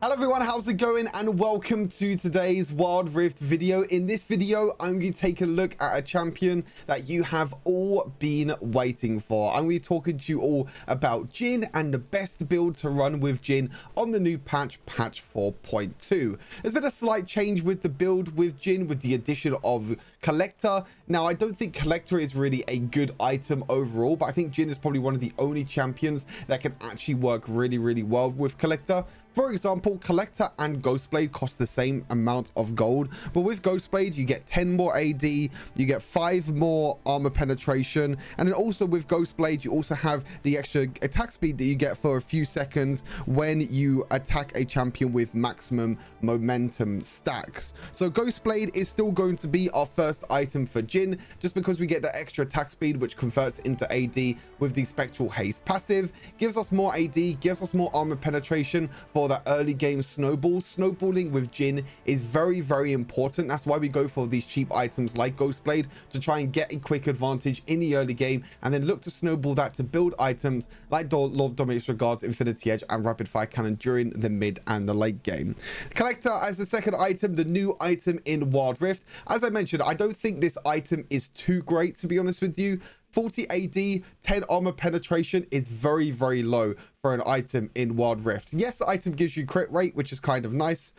Hello everyone, how's it going? And welcome to today's Wild Rift video. In this video, I'm going to take a look at a champion that you have all been waiting for. I'm going to be talking to you all about Jhin and the best build to run with Jhin on the new patch 4.2. There's been a slight change with the build with Jhin with the addition of Collector. Now, I don't think Collector is really a good item overall, but I think Jhin is probably one of the only champions that can actually work really well with Collector. For example, Collector and Ghostblade cost the same amount of gold, but with Ghostblade you get 10 more AD, you get 5 more armor penetration, and then also with Ghostblade you also have the extra attack speed that you get for a few seconds when you attack a champion with maximum momentum stacks. So Ghostblade is still going to be our first item for Jhin, just because we get the extra attack speed which converts into AD with the Spectral Haste passive, gives us more AD, gives us more armor penetration for that early game snowball. Snowballing with Jhin is very important. That's why we go for these cheap items like Ghostblade to try and get a quick advantage in the early game, and then look to snowball that to build items like Lord Dominic's Regards, Infinity Edge, and Rapid Fire Cannon during the mid and the late game. Collector as the second item, the new item in Wild Rift. As I mentioned, I don't think this item is too great, to be honest with you. 40 AD, 10 armor penetration is very low for an item in Wild Rift. Yes, the item gives you crit rate, which is kind of nice.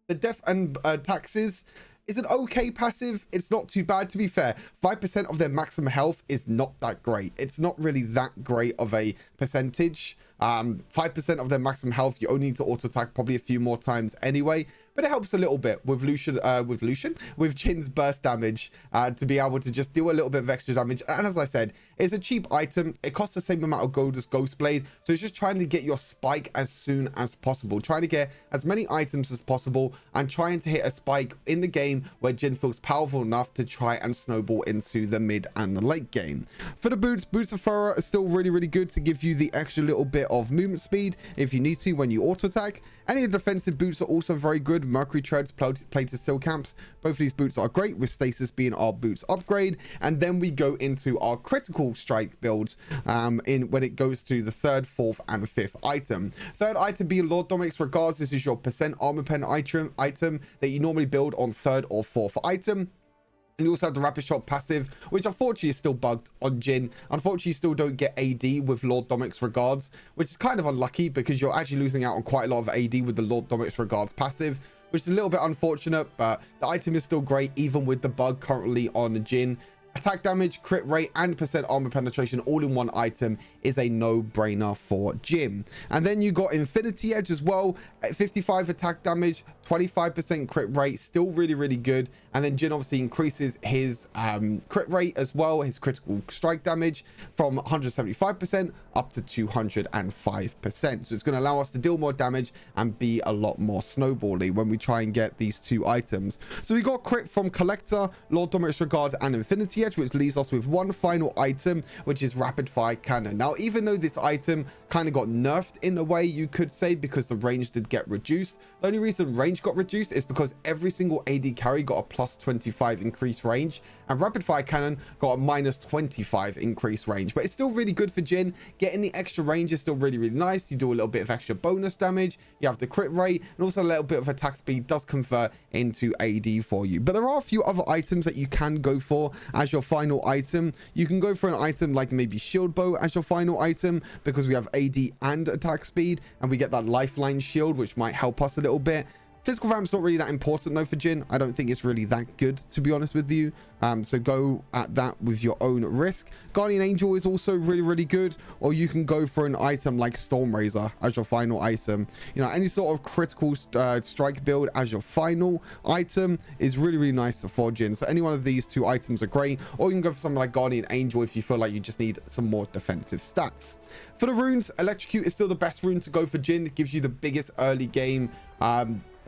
The death and taxes is an okay passive. It's not too bad, to be fair. 5% of their maximum health is not that great. It's not really that great of a percentage. 5% of their maximum health, you only need to auto attack probably a few more times anyway, but it helps a little bit with with Jhin's burst damage to be able to just do a little bit of extra damage. And as I said, it's a cheap item. It costs the same amount of gold as Ghostblade, so it's just trying to get your spike as soon as possible, trying to get as many items as possible and trying to hit a spike in the game where Jhin feels powerful enough to try and snowball into the mid and the late game. For the boots of Thora are still really good to give you the extra little bit of movement speed if you need to when you auto attack. Any of the defensive boots are also very good. Mercury Treads, Plated Steel Camps, both of these boots are great, with Stasis being our boots upgrade. And then we go into our critical strike builds when it goes to the third, fourth and fifth item. Third item being Lord Dominic's Regards. This is your percent armor pen item that you normally build on third or fourth item. And you also have the Rapid Shot passive, which unfortunately is still bugged on Jhin. Unfortunately, you still don't get AD with Lord Dominic's Regards, which is kind of unlucky because you're actually losing out on quite a lot of AD with the Lord Dominic's Regards passive, which is a little bit unfortunate, but the item is still great even with the bug currently on the Jhin. Attack damage, crit rate, and percent armor penetration all in one item is a no-brainer for Jhin. And then you got Infinity Edge as well, at 55 attack damage, 25% crit rate, still really good. And then Jhin obviously increases his crit rate as well, his critical strike damage from 175% up to 205%. So it's going to allow us to deal more damage and be a lot more snowbally when we try and get these two items. So we got crit from Collector, Lord Dominic's Regards, and Infinity Edge, which leaves us with one final item, which is Rapid Fire Cannon. Now, even though this item kind of got nerfed in a way, you could say, because the range did get reduced, the only reason range got reduced is because every single AD carry got a plus 25 increased range, and Rapid Fire Cannon got a minus 25 increased range. But it's still really good for Jhin. Getting the extra range is still really nice. You do a little bit of extra bonus damage, you have the crit rate, and also a little bit of attack speed does convert into AD for you. But there are a few other items that you can go for as your final item. You can go for an item like maybe Shield Bow as your final item, because we have AD and attack speed, and we get that lifeline shield, which might help us a little bit. Physical Vamp's not really that important though for Jhin. I don't think it's really that good, to be honest with you. So go at that with your own risk. Guardian Angel is also really good, or you can go for an item like Storm Razor as your final item. You know, any sort of critical strike build as your final item is really nice for Jhin. So any one of these two items are great, or you can go for something like Guardian Angel if you feel like you just need some more defensive stats. For the runes, Electrocute is still the best rune to go for Jhin. It gives you the biggest early game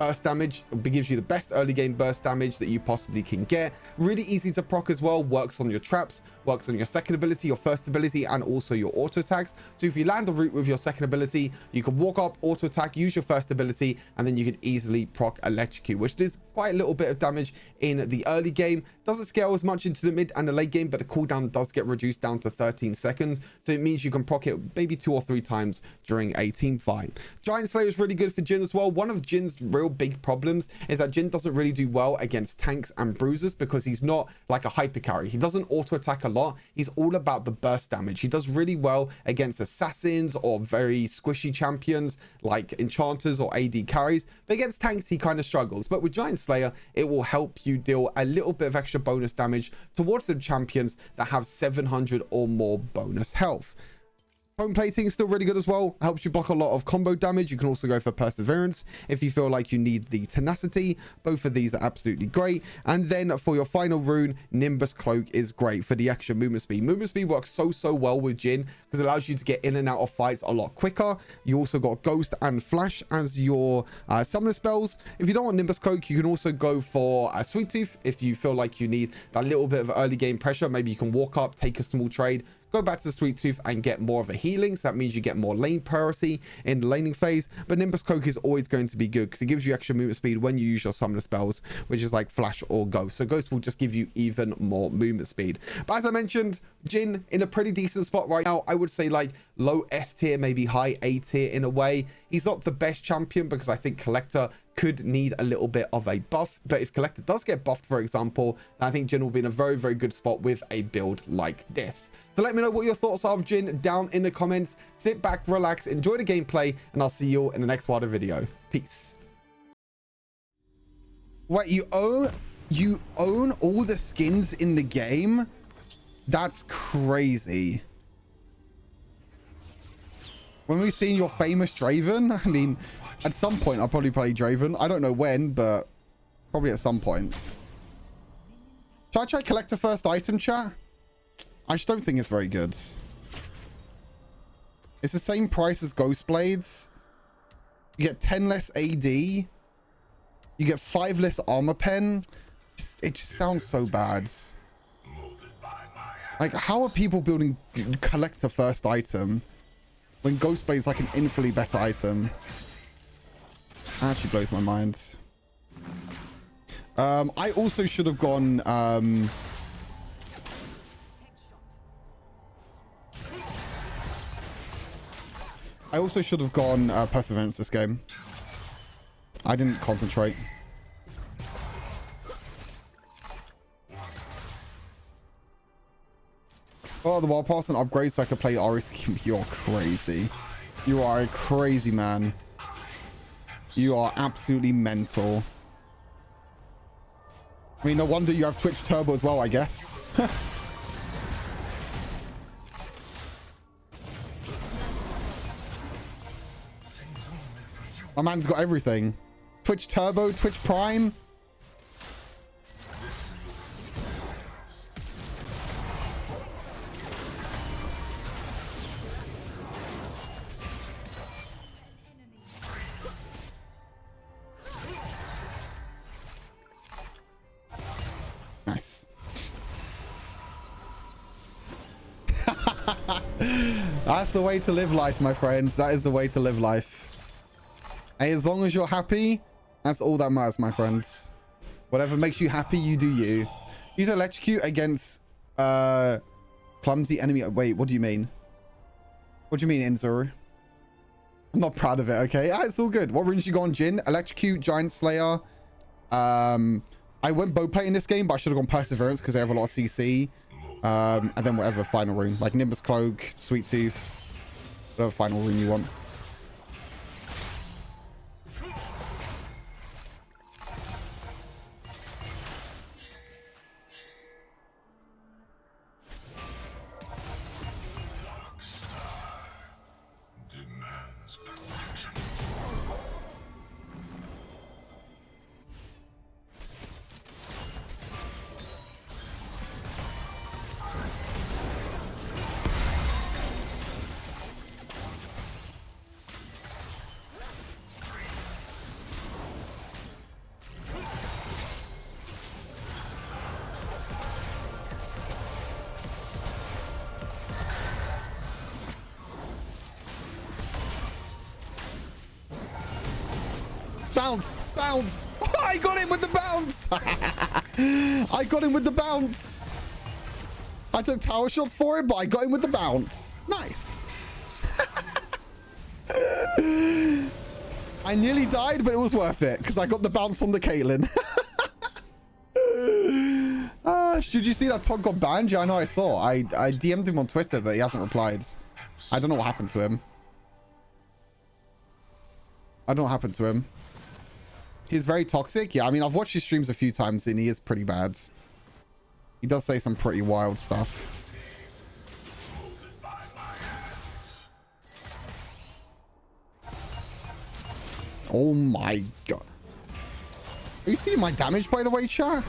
burst damage. It gives you the best early game burst damage that you possibly can get. Really easy to proc as well. Works on your traps, works on your second ability, your first ability, and also your auto attacks. So if you land a route with your second ability, you can walk up, auto attack, use your first ability, and then you can easily proc electrocute, which does quite a little bit of damage in the early game. Doesn't scale as much into the mid and the late game, but the cooldown does get reduced down to 13 seconds. So it means you can proc it maybe 2 or 3 times during a team fight. Giant Slayer is really good for Jhin as well. One of Jin's real big problems is that Jhin doesn't really do well against tanks and bruisers because he's not like a hyper carry. He doesn't auto attack a lot. He's all about the burst damage. He does really well against assassins or very squishy champions like enchanters or AD carries, but against tanks he kind of struggles. But with Giant Slayer, it will help you deal a little bit of extra bonus damage towards the champions that have 700 or more bonus health. Foam plating is still really good as well. Helps you block a lot of combo damage. You can also go for perseverance if you feel like you need the tenacity. Both of these are absolutely great. And then for your final rune, Nimbus Cloak is great for the extra movement speed. Movement speed works so well with Jhin because it allows you to get in and out of fights a lot quicker. You also got Ghost and Flash as your summoner spells. If you don't want Nimbus Cloak, you can also go for Sweet Tooth if you feel like you need that little bit of early game pressure. Maybe you can walk up, take a small trade, go back to the Sweet Tooth and get more of a healing. So that means you get more lane priority in the laning phase. But Nimbus Cloak is always going to be good because it gives you extra movement speed when you use your summoner spells, which is like Flash or Ghost. So Ghost will just give you even more movement speed. But as I mentioned, Jhin in a pretty decent spot right now. I would say like low S tier, maybe high A tier in a way. He's not the best champion because I think Collector could need a little bit of a buff. But if Collector does get buffed, for example, then I think Jhin will be in a very good spot with a build like this. So let me know what your thoughts are of Jhin down in the comments. Sit back, relax, enjoy the gameplay, and I'll see you all in the next Wilder video. Peace. What, you own all the skins in the game? That's crazy. When we've seen your famous Draven, I mean, at some point I'll probably play Draven. I don't know when, but probably at some point. Should I try collect a first item, chat? I just don't think it's very good. It's the same price as Ghost Blades. You get 10 less AD. You get 5 less armor pen. It just sounds so bad. Like, how are people building collector first item when Ghost Blade is like an infinitely better item? That actually blows my mind. I also should have gone Perseverance this game. I didn't concentrate. Oh, the wild pass and upgrade so I could play Aris. You're crazy. You are a crazy man. You are absolutely mental. I mean, no wonder you have Twitch Turbo as well, I guess. My man's got everything. Twitch Turbo, Twitch Prime. Nice. That's the way to live life, my friends. That is the way to live life. Hey, as long as you're happy, that's all that matters, my friends. Whatever makes you happy, you do you. Use electrocute against clumsy enemy. Wait, what do you mean? What do you mean, Inzuru? I'm not proud of it, okay? Ah, it's all good. What runes you got on Jhin? Electrocute, Giant Slayer. I went bow plate in this game, but I should have gone Perseverance because they have a lot of CC. And then whatever final rune. Like Nimbus Cloak, Sweet Tooth. Whatever final rune you want. Bounce, bounce. Oh, I got him with the bounce. I got him with the bounce. I took tower shots for him, but I got him with the bounce. Nice. I nearly died, but it was worth it because I got the bounce on the Caitlyn. Should you see that Todd got banned? Yeah, I know, I saw. I DM'd him on Twitter, but he hasn't replied. I don't know what happened to him. I don't know what happened to him. He's very toxic. Yeah, I mean, I've watched his streams a few times and he is pretty bad. He does say some pretty wild stuff. Oh my god. Are you seeing my damage, by the way, chat?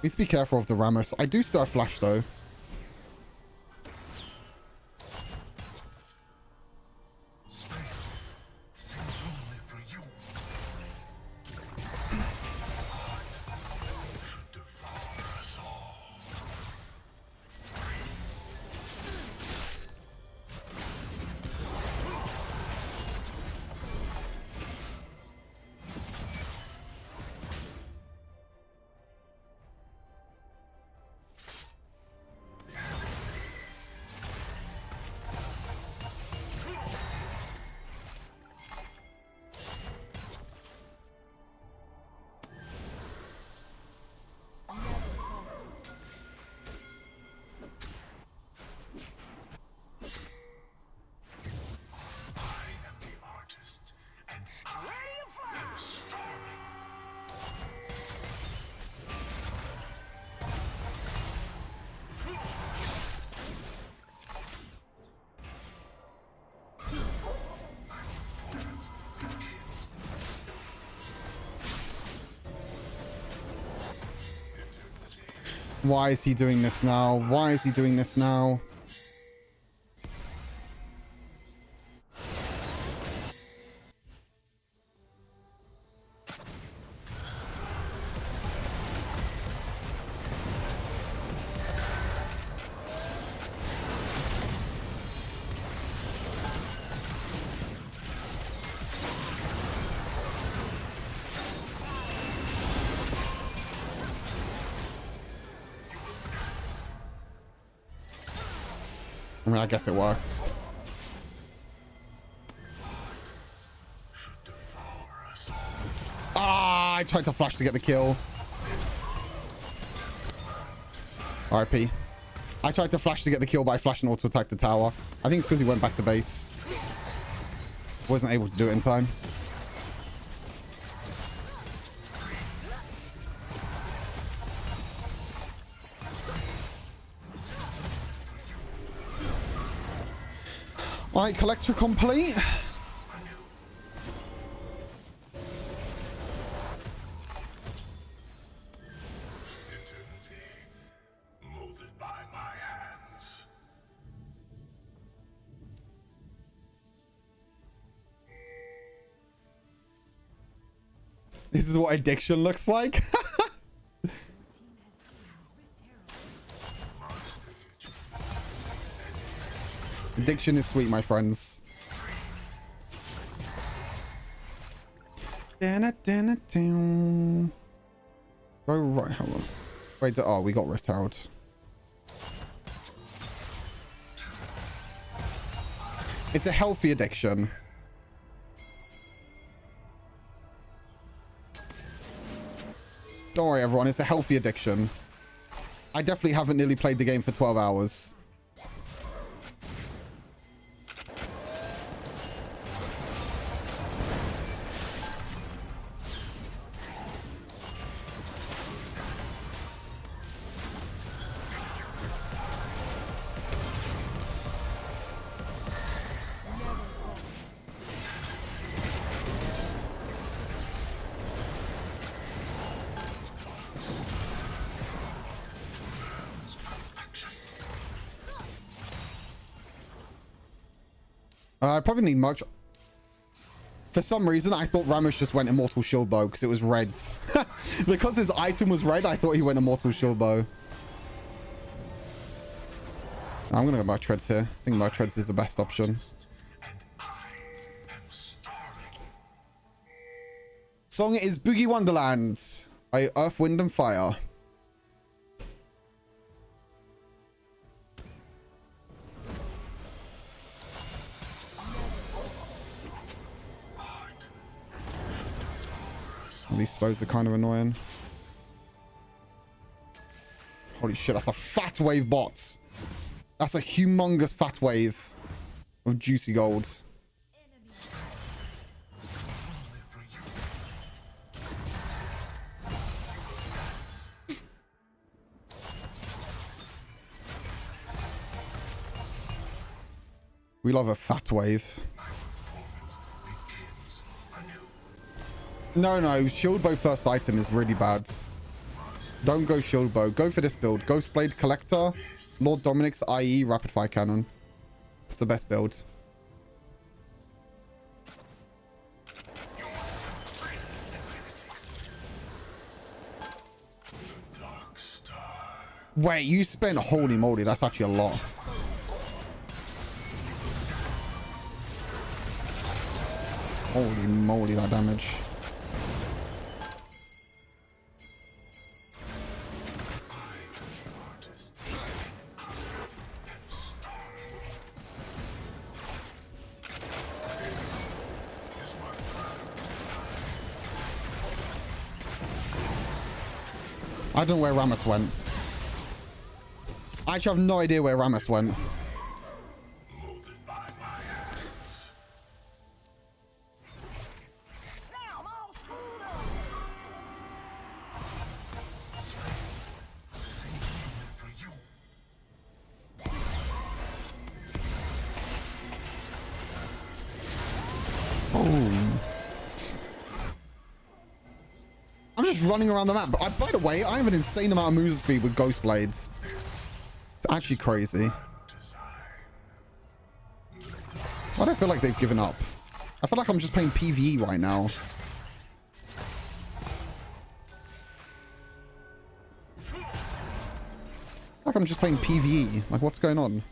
Need to be careful of the Ramos. I do still have flash, though. Why is he doing this now? Why is he doing this now? I mean, I guess it worked. Ah, I tried to flash to get the kill. RIP. I tried to flash to get the kill, but I flashed and auto attacked the tower. I think it's because he went back to base. Wasn't able to do it in time. Alright, collector complete. This is what addiction looks like. Addiction is sweet, my friends. Go right, hold on. Wait, oh, we got Rift Herald. It's a healthy addiction. Don't worry, everyone. It's a healthy addiction. I definitely haven't nearly played the game for 12 hours. I probably need much. For some reason, I thought Rammus just went Immortal Shield Bow because it was red. Because his item was red, I thought he went Immortal Shield Bow. I'm going to go by Treads here. I think my Treads is the best option. Song is Boogie Wonderland by Earth, Wind and Fire. These slows are kind of annoying. Holy shit, that's a fat wave bot. That's a humongous fat wave of juicy gold. We love a fat wave. No, shield bow first item is really bad. Don't go shield bow. Go for this build. Ghostblade Collector, Lord Dominic's IE Rapid Fire Cannon. It's the best build. Wait, you spent, holy moly, that's actually a lot. Holy moly, that damage. I don't know where Rammus went. I actually have no idea where Rammus went. Running around the map, but by the way, I have an insane amount of move speed with Ghost Blades. It's actually crazy. Why do I feel like they've given up? I feel like I'm just playing PvE right now. Like I'm just playing PvE. Like, what's going on?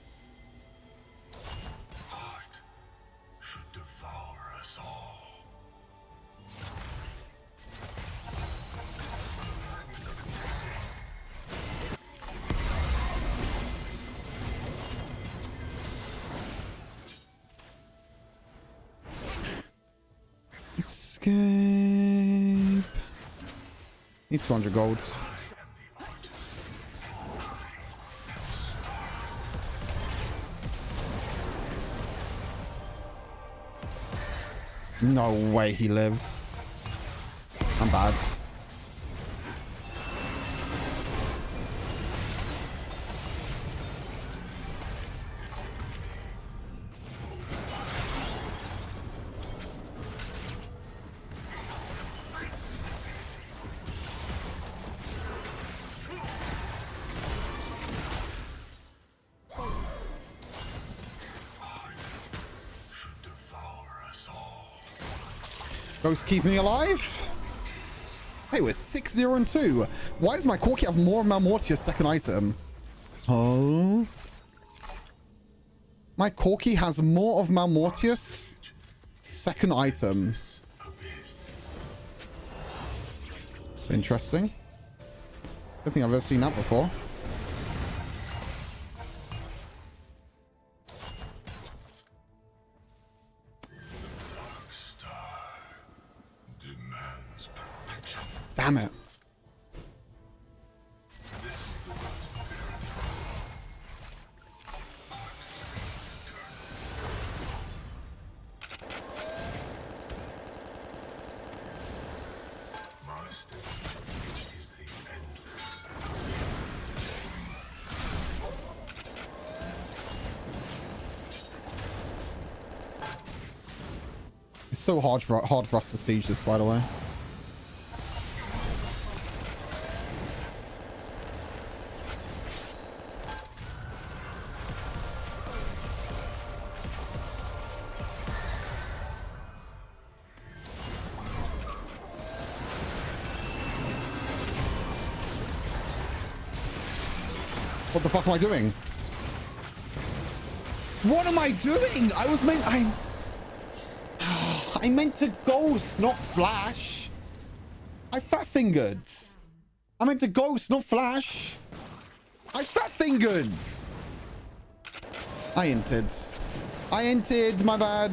Escape. Need 200 gold. No way he lives. I'm bad. Ghost keep me alive. Hey, we're 6-0-2. Why does my Corki have more of Malmortius' second item? Oh. My Corki has more of Malmortius' second item. It's interesting. Don't think I've ever seen that before. Damn it. It's so hard for us to siege this, by the way. What the fuck am I doing? What am I doing? I meant to ghost, not flash. I fat fingered. I meant to ghost, not flash. I fat fingered. I entered, my bad.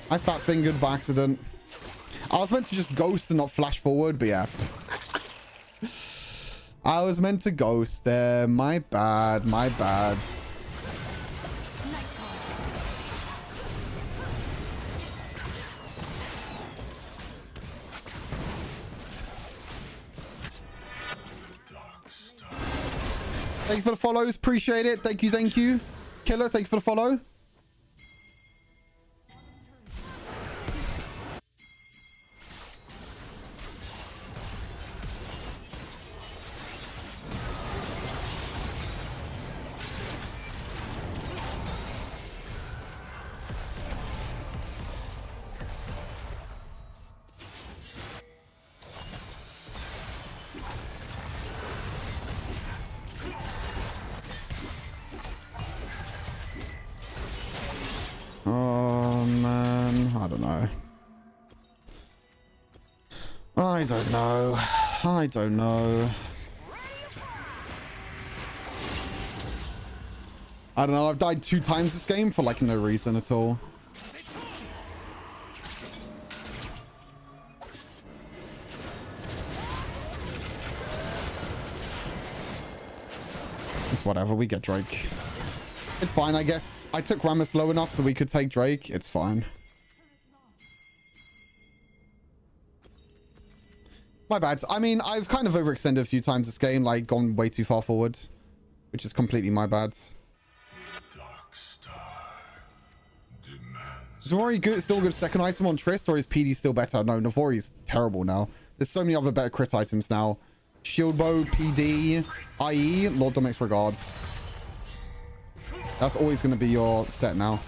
I fat fingered by accident. I was meant to just ghost and not flash forward, but yeah. I was meant to ghost there. My bad, my bad. Thank you for the follows. Appreciate it. Thank you. Thank you. Killer, thank you for the follow. Oh, man. I don't know. I don't know. I don't know. I don't know. I've died 2 times this game for like no reason at all. It's whatever. We get Drake. It's fine, I guess. I took Rammus low enough so we could take Drake. It's fine. My bad. I mean, I've kind of overextended a few times this game, like gone way too far forward, which is completely my bad. Is Navori good? Still a good second item on Trist, or is PD still better? No, Navori's terrible now. There's so many other better crit items now. Shield Bow, PD, IE, Lord Dominic's regards. That's always going to be your set now.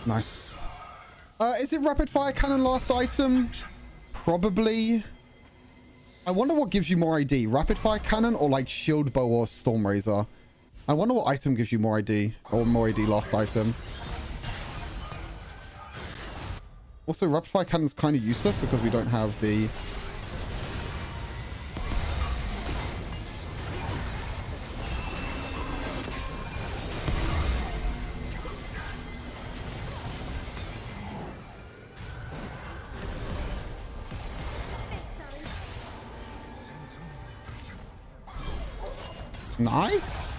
Nice. Is it rapid fire cannon last item? Probably. I wonder what gives you more ID. Rapid fire cannon or like shield bow or storm razor? I wonder what item gives you more ID or more ID last item. Also, rapid fire cannon is kind of useless because we don't have the... Nice.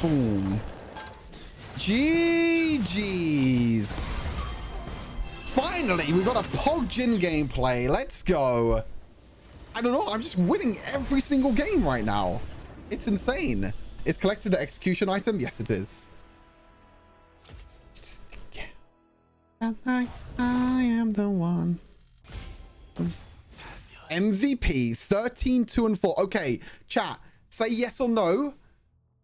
Boom. GG's. Finally, we got a Pog Jhin gameplay. Let's go. I don't know. I'm just winning every single game right now. It's insane. Is collected the execution item? Yes, it is. I am the one. MVP 13, 2 and 4. Okay, chat. Say yes or no.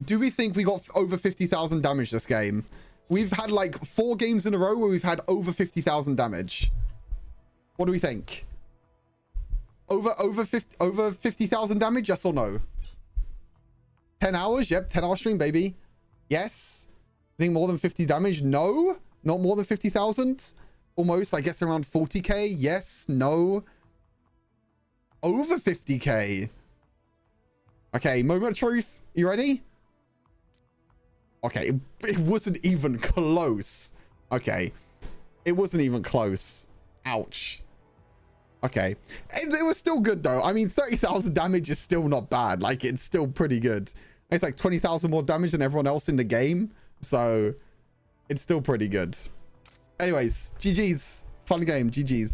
Do we think we got over 50,000 damage this game? We've had like 4 games in a row where we've had over 50,000 damage. What do we think? Over 50,000 damage? Yes or no? 10 hours. Yep, 10-hour stream, baby. Yes. I think more than 50 damage. No. Not more than 50,000. Almost, I guess, around 40k. Yes. No. Over 50k. Okay, moment of truth. You ready? Okay, it wasn't even close. Okay, it wasn't even close. Ouch. Okay, it was still good though. I mean, 30,000 damage is still not bad. Like, it's still pretty good. It's like 20,000 more damage than everyone else in the game, so it's still pretty good. Anyways, GG's. Fun game. GG's.